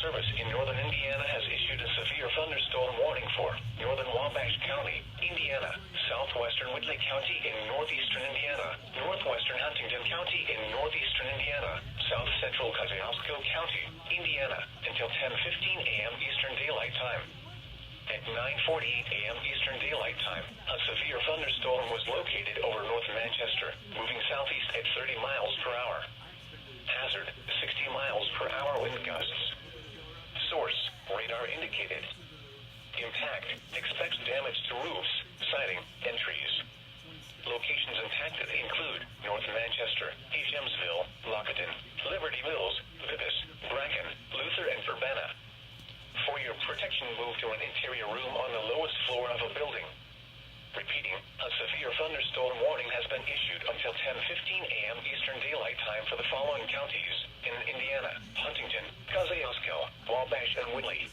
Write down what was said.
Service in northern Indiana has issued a severe thunderstorm warning for northern Wabash County, Indiana, southwestern Whitley County in northeastern Indiana, northwestern Huntington County in northeastern Indiana, south central Kosciuszko County, Indiana, until 10:15 a.m. Eastern Daylight Time. At 9:48 a.m. Eastern Daylight Time, a severe thunderstorm was located over North Manchester, moving southeast at 30 miles per hour. Hazard, 60 miles per hour wind gusts. Source, radar indicated. Impact, expects damage to roofs, siding, and trees. Locations impacted include North Manchester, Jamesville, Lockton, Liberty Mills, Vivas, Bracken, Luther, and Urbana. For your protection, move to an interior room on the lowest floor of a building. Repeating, a severe thunderstorm warning has been issued until 10:15 a.m. Eastern Daylight Time for the following counties in Indiana: Huntington, Kosciuszko, Wabash, and Whitley.